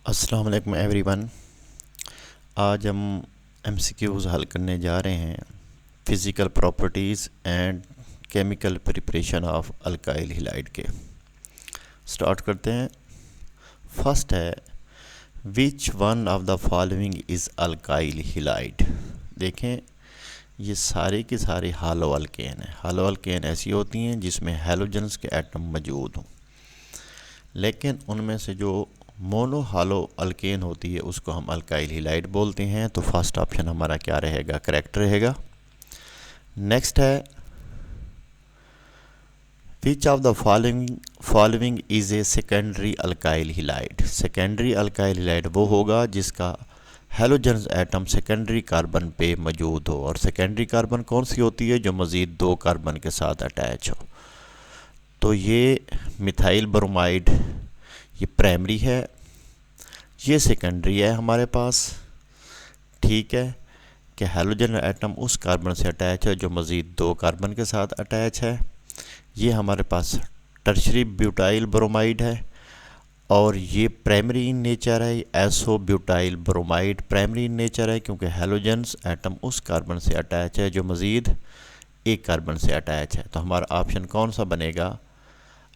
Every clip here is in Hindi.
अस्सलाम वालेकुम एवरीवन। आज हम एमसीक्यूज़ हल करने जा रहे हैं physical properties and chemical preparation of alkyl halide के। स्टार्ट करते हैं। फर्स्ट है, which one of the following is alkyl halide. देखें, ये सारे के सारे हालो अल्केन हैं। हालो अल्केन ऐसी होती हैं जिसमें हैलोजन्स के एटम मौजूद हों, लेकिन उनमें से जो मोनो हालो अल्केन होती है उसको हम अल्काइल हैलाइड बोलते हैं। तो फर्स्ट ऑप्शन हमारा क्या रहेगा? करेक्ट रहेगा। नेक्स्ट है, which of the following is a secondary alkyl halide. Secondary alkyl halide वो होगा जिसका हैलोजन्स एटम सेकेंडरी कार्बन पे मौजूद हो, और सेकेंडरी कार्बन कौन सी होती है? जो मज़ीद दो कार्बन के साथ अटैच हो। तो ये मिथाइल ब्रोमाइड ये प्राइमरी है, ये सेकेंडरी है हमारे पास। ठीक है कि हैलोजन एटम उस कार्बन से अटैच है जो मज़ीद दो कार्बन के साथ अटैच है। ये हमारे पास टर्शरी ब्यूटाइल ब्रोमाइड है, और ये प्राइमरी इन नेचर है। एसो butyl bromide primary in nature है क्योंकि हैलोजन्स एटम उस कार्बन से अटैच है जो मज़ीद एक कार्बन से अटैच है। तो हमारा ऑप्शन कौन सा बनेगा?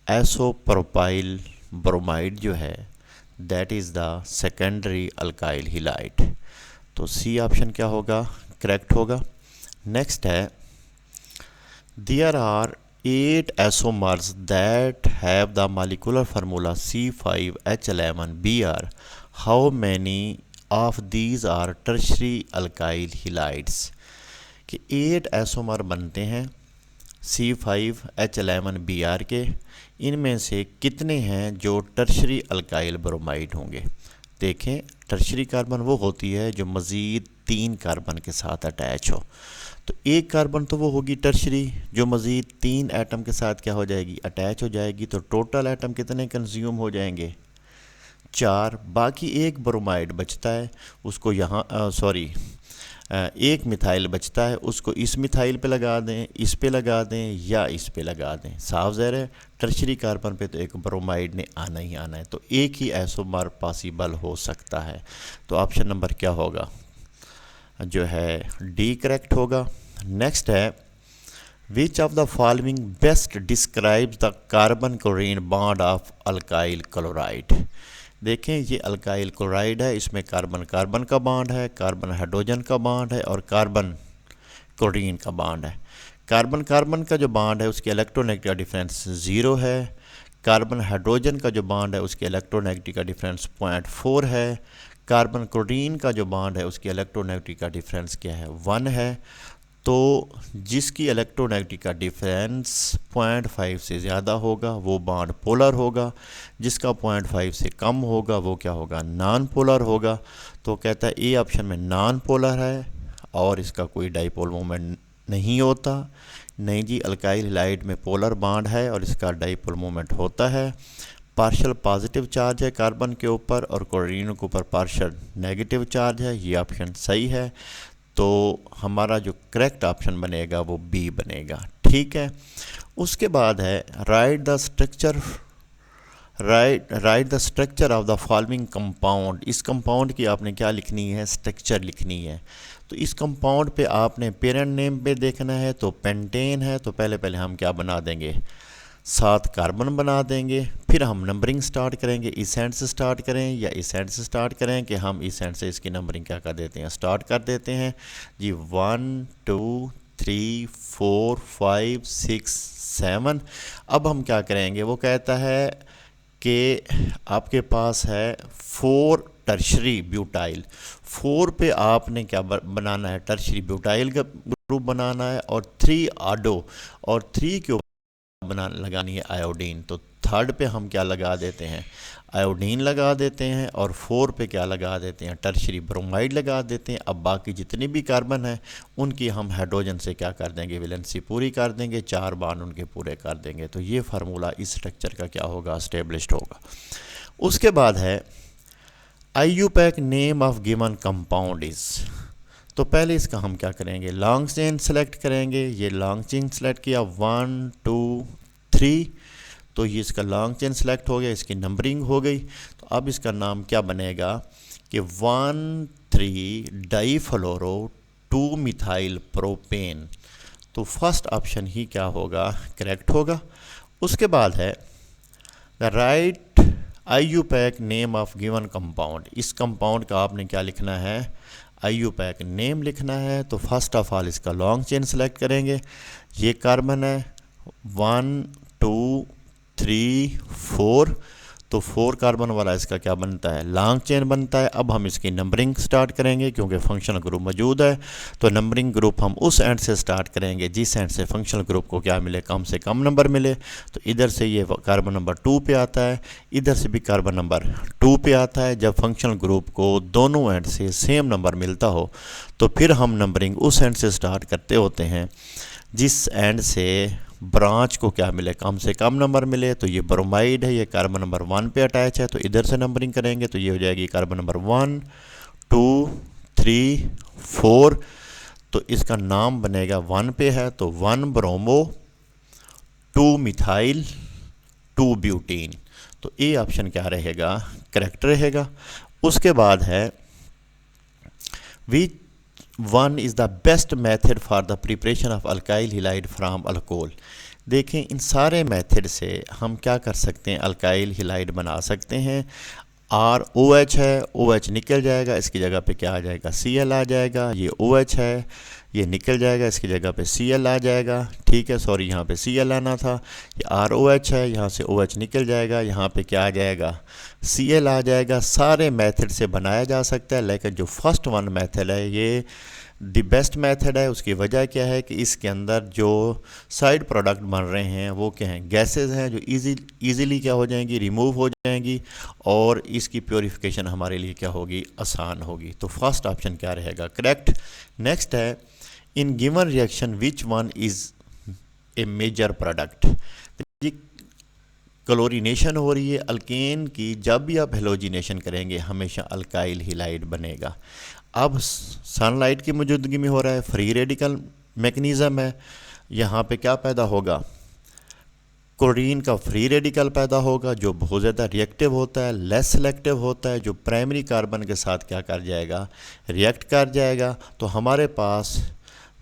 एसो प्रोपाइल ब्रोमाइड जो है that is the secondary alkyl halide. तो सी ऑप्शन क्या होगा? करेक्ट होगा। नेक्स्ट है, there are 8 isomers that have the molecular formula C5H11Br. How many of these are tertiary alkyl halides? कि 8 आइसोमर बनते हैं C5H11Br के, इनमें से कितने हैं जो टर्शरी अल्काइल ब्रोमाइड होंगे? देखें, टर्शरी कार्बन वो होती है जो मज़ीद 3 कार्बन के साथ अटैच हो। तो एक कार्बन तो वो होगी टर्शरी जो मज़ीद 3 एटम के साथ क्या हो जाएगी? अटैच हो जाएगी। तो टोटल एटम कितने कंज्यूम हो जाएंगे? 4। बाकी एक ब्रोमाइड बचता है, उसको यहाँ एक मिथाइल बचता है, उसको इस मिथाइल पे लगा दें, इस पे लगा दें, या इस पे लगा दें। साफ ज़ाहिर है टर्शरी कार्बन पे तो एक ब्रोमाइड ने आना ही आना है, तो एक ही आइसोमर पॉसिबल हो सकता है। तो ऑप्शन नंबर क्या होगा? जो है डी करेक्ट होगा। नेक्स्ट है, which of the following best describes the carbon chlorine bond of alkyl chloride. देखें, ये अल्काइल क्लोराइड है, इसमें कार्बन कार्बन का बॉन्ड है, कार्बन हाइड्रोजन का बॉन्ड है, और कार्बन क्लोरीन का बॉन्ड है। कार्बन कार्बन का जो बॉन्ड है उसकी इलेक्ट्रोनेगेटिव डिफरेंस 0 है। कार्बन हाइड्रोजन का जो बॉन्ड है उसकी इलेक्ट्रोनेगेटिव का डिफरेंस 0.4 है। कार्बन क्लोरीन का जो बॉन्ड है उसकी इलेक्ट्रोनेगेटिव का डिफरेंस क्या है? 1 है। तो जिसकी इलेक्ट्रोनेगेटिव का डिफरेंस 0.5 से ज़्यादा होगा वो बॉन्ड पोलर होगा, जिसका 0.5 से कम होगा वो क्या होगा? नॉन पोलर होगा। तो कहता है ए ऑप्शन में नॉन पोलर है और इसका कोई डाइपोल मोमेंट नहीं होता। नहीं जी, अल्काइल हैलाइड में पोलर बॉन्ड है और इसका डाइपोल मोमेंट होता है। पार्शियल पॉजिटिव चार्ज है कार्बन के ऊपर और क्लोरीन के ऊपर पार्शियल नेगेटिव चार्ज है। ये ऑप्शन सही है। तो हमारा जो करेक्ट ऑप्शन बनेगा वो बी बनेगा। ठीक है। उसके बाद है, right the structure of the following compound. इस कंपाउंड की आपने क्या लिखनी है? स्ट्रक्चर लिखनी है। तो इस कंपाउंड पे आपने पेरेंट नेम पे देखना है, तो पेंटेन है, तो पहले हम क्या बना देंगे? 7 कार्बन बना देंगे। फिर हम नंबरिंग स्टार्ट करेंगे। इस एंड से स्टार्ट करें या इस एंड से स्टार्ट करें कि हम इस एंड से इसकी नंबरिंग क्या कर देते हैं? स्टार्ट कर देते हैं जी। 1 2 3 4 5 6 7। अब हम क्या करेंगे? वो कहता है कि आपके पास है 4 टर्शरी ब्यूटाइल। 4 पे आपने क्या बनाना है? टर्शरी ब्यूटाइल का ग्रुप बनाना है, और 3 आडो, और 3 के लगानी है आयोडीन। तो 3rd पे हम क्या लगा देते हैं? आयोडीन लगा देते हैं, और 4 पे क्या लगा देते हैं? टर्शरी ब्रोमाइड लगा देते हैं। अब बाकी जितने भी कार्बन हैं उनकी हम हाइड्रोजन से क्या कर देंगे? वैलेंसी पूरी कर देंगे, 4 बॉन्ड उनके पूरे कर देंगे। तो ये फार्मूला इस स्ट्रक्चर का क्या होगा? एस्टेब्लिश्ड होगा। उसके बाद है, IUPAC name of given compound is. तो पहले इसका हम क्या करेंगे? लॉन्ग चेन सेलेक्ट करेंगे। ये लॉन्ग चेन सेलेक्ट किया, 1 2 3। तो ये इसका लॉन्ग चेन सेलेक्ट हो गया, इसकी नंबरिंग हो गई। तो अब इसका नाम क्या बनेगा कि 1,3 डाईफ्लोरो 2 मिथाइल प्रोपेन। तो फर्स्ट ऑप्शन ही क्या होगा, करेक्ट होगा। उसके बाद है the right IUPAC name of given compound. इस कंपाउंड का आपने क्या लिखना है, IUPAC नेम लिखना है। तो फर्स्ट ऑफ ऑल इसका लॉन्ग चेन सेलेक्ट करेंगे। ये कार्बन है 1 2 3 4, तो 4 कार्बन वाला इसका क्या बनता है, लॉन्ग चेन बनता है। अब हम इसकी नंबरिंग स्टार्ट करेंगे क्योंकि फंक्शनल ग्रुप मौजूद है। तो नंबरिंग ग्रुप हम उस एंड से स्टार्ट करेंगे जिस एंड से फंक्शनल ग्रुप को क्या मिले, कम से कम नंबर मिले। तो इधर से ये कार्बन नंबर 2 पे आता है, इधर से भी कार्बन नंबर 2 पे आता है। जब फंक्शनल ग्रुप को दोनों एंड से सेम नंबर मिलता हो तो फिर हम नंबरिंग उस एंड से स्टार्ट करते होते हैं जिस एंड से ब्रांच को क्या मिले, कम से कम नंबर मिले। तो ये ब्रोमाइड है, ये कार्बन नंबर 1 पे अटैच है, तो इधर से नंबरिंग करेंगे तो ये हो जाएगी कार्बन नंबर 1 2 3 4। तो इसका नाम बनेगा 1 पे है तो 1 ब्रोमो 2 मिथाइल 2 ब्यूटीन। तो ए ऑप्शन क्या रहेगा, करेक्ट रहेगा। उसके बाद है which one is the best method for the preparation of alkyl halide from alcohol. देखें इन सारे मेथड से हम क्या कर सकते हैं, अल्काइल हिलाइड बना सकते हैं। ROH है, OH निकल जाएगा, इसकी जगह पे क्या आ जाएगा, Cl आ जाएगा। ये OH है, ये निकल जाएगा, इसकी जगह पे Cl आ जाएगा। ठीक है, सॉरी यहाँ पे Cl आना था। ये ROH है, यहाँ से OH निकल जाएगा, यहाँ पे क्या आ जाएगा, Cl आ जाएगा। सारे मेथड से बनाया जा सकता है, लेकिन जो फर्स्ट वन मेथड है ये द बेस्ट मेथड है। उसकी वजह क्या है कि इसके अंदर जो साइड प्रोडक्ट बन रहे हैं वो क्या हैं, गैसेस हैं जो इजीली क्या हो जाएंगी, रिमूव हो जाएंगी और इसकी प्योरीफिकेशन हमारे लिए क्या होगी, आसान होगी। तो फर्स्ट ऑप्शन क्या रहेगा, करेक्ट। नेक्स्ट है in given reaction which one is a major product. ये क्लोरीनेशन हो रही है अल्केन की, जब भी आप हेलोजिनेशन करेंगे हमेशा अल्काइल हिलाइड बनेगा। अब सनलाइट की मौजूदगी में हो रहा है, फ्री रेडिकल मैकेनिज़्म है। यहाँ पे क्या पैदा होगा, क्लोरीन का फ्री रेडिकल पैदा होगा जो बहुत ज़्यादा रिएक्टिव होता है, लेस सेलेक्टिव होता है, जो प्राइमरी कार्बन के साथ क्या कर जाएगा, रिएक्ट कर जाएगा। तो हमारे पास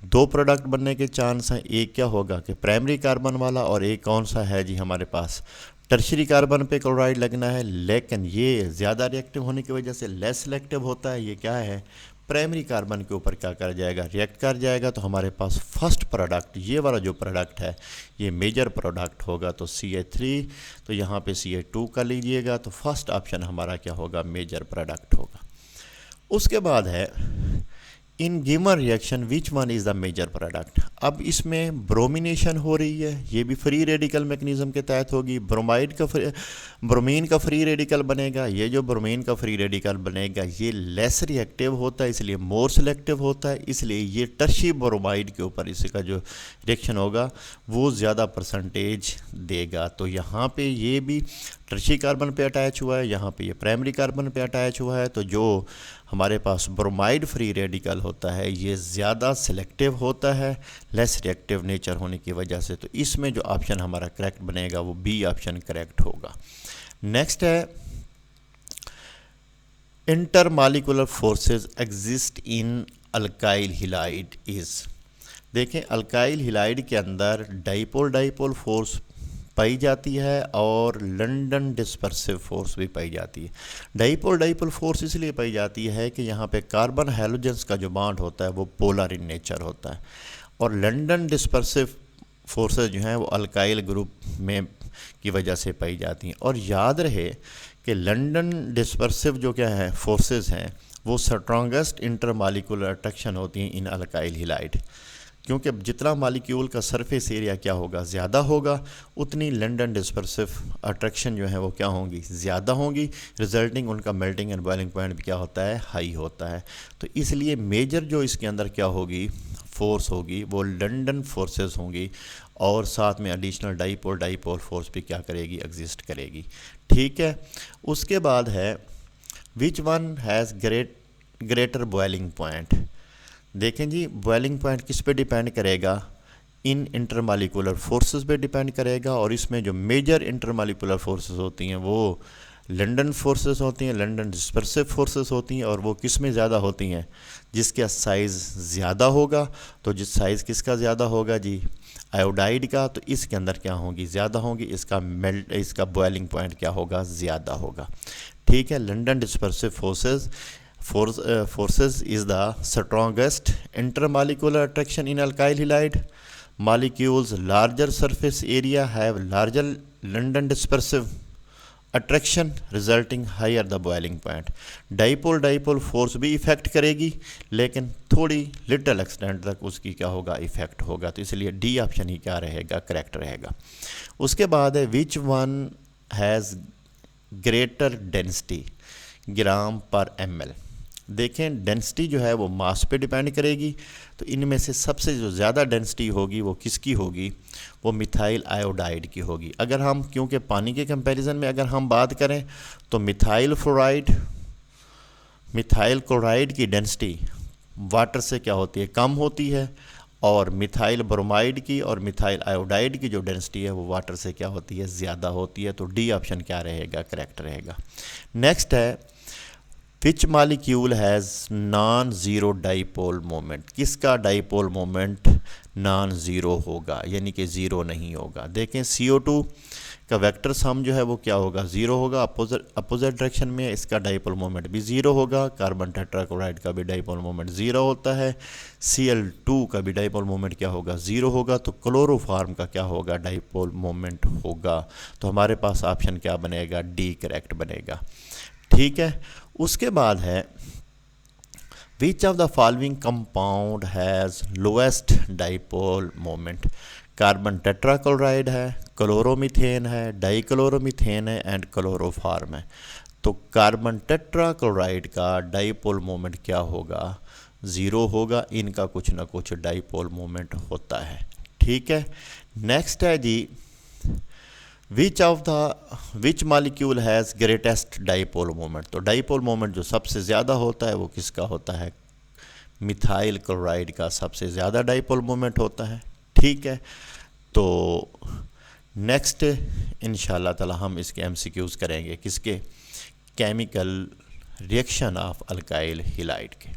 2 प्रोडक्ट बनने के चांस हैं। एक क्या होगा कि प्राइमरी कार्बन वाला, और एक कौन सा है जी, हमारे पास टर्शरी कार्बन पे क्लोराइड लगना है, लेकिन ये ज़्यादा रिएक्टिव होने की वजह से लेस सेलेक्टिव होता है। ये क्या है, प्राइमरी कार्बन के ऊपर क्या कर जाएगा, रिएक्ट कर जाएगा। तो हमारे पास फर्स्ट प्रोडक्ट ये वाला जो प्रोडक्ट है ये मेजर प्रोडक्ट होगा। तो CH3, तो यहाँ पे CH2 कर लीजिएगा। तो फर्स्ट ऑप्शन हमारा क्या होगा, मेजर प्रोडक्ट होगा। उसके बाद है in given reaction which one is the major product. अब इसमें ब्रोमिनेशन हो रही है, ये भी फ्री रेडिकल मैकेनिज्म के तहत होगी। ब्रोमीन का फ्री रेडिकल बनेगा। ये जो ब्रोमीन का फ्री रेडिकल बनेगा ये लेस रिएक्टिव होता है, इसलिए मोर सेलेक्टिव होता है, इसलिए ये टर्शी ब्रोमाइड के ऊपर इसका जो रिएक्शन होगा वो ज़्यादा परसेंटेज देगा। तो यहाँ पे ये भी टर्शी कार्बन पे अटैच हुआ है, यहाँ पे ये प्राइमरी कार्बन पे अटैच हुआ है। तो जो हमारे पास ब्रोमाइड फ्री रेडिकल होता है ये ज़्यादा सिलेक्टिव होता है, लेस रिएक्टिव नेचर होने की वजह से। तो इसमें जो ऑप्शन हमारा करेक्ट बनेगा वो बी ऑप्शन करेक्ट होगा। नेक्स्ट है intermolecular forces exist in alkyl halide is. देखें अल्काइल हिलाइड के अंदर डाइपोल फोर्स पाई जाती है और लंदन डिस्पर्सिव फोर्स भी पाई जाती है। डाइपोल फोर्स इसलिए पाई जाती है कि यहाँ पे कार्बन हैलोजेंस का जो बॉन्ड होता है वो पोलर इन नेचर होता है, और लंदन डिस्पर्सिव फोर्सेस जो हैं वो अल्काइल ग्रुप में की वजह से पाई जाती हैं। और याद रहे कि लंदन डिस्पर्सिव जो क्या है फोर्सेस हैं वो स्ट्रॉन्गेस्ट इंटरमॉलिक्यूलर अट्रैक्शन होती हैं इन अल्काइल हिलाइड, क्योंकि जितना मॉलिक्यूल का सरफेस एरिया क्या होगा ज़्यादा होगा उतनी लंदन डिस्पर्सिव अट्रैक्शन जो है वो क्या होंगी, ज़्यादा होंगी। रिजल्टिंग उनका मेल्टिंग एंड बॉइलिंग पॉइंट भी क्या होता है, हाई होता है। तो इसलिए मेजर जो इसके अंदर क्या होगी फोर्स होगी वो लंदन फोर्सेस होंगी, और साथ में एडिशनल डाइपोल फोर्स भी क्या करेगी, एग्जिस्ट करेगी। ठीक है। उसके बाद है which one has greater boiling point. देखें जी बॉइलिंग पॉइंट किस पे डिपेंड करेगा, इन इंटरमालिकुलर फोर्सेस पे डिपेंड करेगा, और इसमें जो मेजर इंटरमालिकुलर फोर्सेस होती हैं वो लंदन फोर्सेस होती हैं, लंदन डिस्पर्सिव फोर्सेस होती हैं, और वो किस में ज़्यादा होती हैं, जिसका साइज़ ज़्यादा होगा। तो जिस साइज़ किसका ज़्यादा होगा जी, आयोडाइड का, तो इसके अंदर क्या होगी, ज़्यादा होगी, इसका बॉइलिंग पॉइंट क्या होगा, ज़्यादा होगा। ठीक है, London dispersive forces is the strongest intermolecular attraction in alkyl halide. Molecules larger surface area have larger London dispersive attraction resulting higher the boiling point. Dipole force भी इफेक्ट करेगी, लेकिन थोड़ी लिटल एक्सटेंट तक उसकी क्या होगा, इफेक्ट होगा। तो इसलिए डी ऑप्शन ही क्या रहेगा, करेक्ट रहेगा। उसके बाद है which one has greater density gram per ml। देखें डेंसिटी जो है वो मास पे डिपेंड करेगी, तो इनमें से सबसे जो ज़्यादा डेंसिटी होगी वो किसकी होगी, वो मिथाइल आयोडाइड की होगी। अगर हम, क्योंकि पानी के कंपैरिजन में अगर हम बात करें तो मिथाइल क्लोराइड की डेंसिटी वाटर से क्या होती है, कम होती है, और मिथाइल ब्रोमाइड की और मिथाइल आयोडाइड की जो डेंसिटी है वो वाटर से क्या होती है, ज़्यादा होती है। तो डी ऑप्शन क्या रहेगा, करेक्ट रहेगा। नेक्स्ट है which molecule has non zero dipole moment. किसका डाइपोल मोमेंट नॉन ज़ीरो होगा, यानी कि ज़ीरो नहीं होगा। देखें CO2 का वेक्टर सम जो है वो क्या होगा, ज़ीरो होगा, अपोजिट डायरेक्शन में इसका डाइपोल मोमेंट भी ज़ीरो होगा। कार्बन टेट्राक्लोराइड का भी डाइपोल मोमेंट ज़ीरो होता है। Cl2 का भी डाइपोल मोमेंट क्या होगा, ज़ीरो होगा। तो क्लोरोफॉर्म का क्या होगा, डाइपोल मोमेंट होगा। तो हमारे पास ऑप्शन क्या बनेगा, डी करेक्ट बनेगा। ठीक है, उसके बाद है which of the following compound has lowest dipole moment. Carbon tetrachloride है, क्लोरोमीथेन है, डाइक्लोरोमीथेन है, एंड क्लोरोफॉर्म है। तो कार्बन टेट्राक्लोराइड का डाइपोल मोमेंट क्या होगा, ज़ीरो होगा। इनका कुछ ना कुछ डाइपोल मोमेंट होता है। ठीक है, नेक्स्ट है जी which molecule has greatest dipole moment. तो डाइपोल मोमेंट जो सबसे ज़्यादा होता है वो किसका होता है, मिथाइल क्लोराइड का सबसे ज़्यादा डाइपोल मोमेंट होता है। ठीक है, तो नेक्स्ट इंशाल्लाह ताला हम इसके MCQs करेंगे, किसके, chemical reaction of alkyl halide के।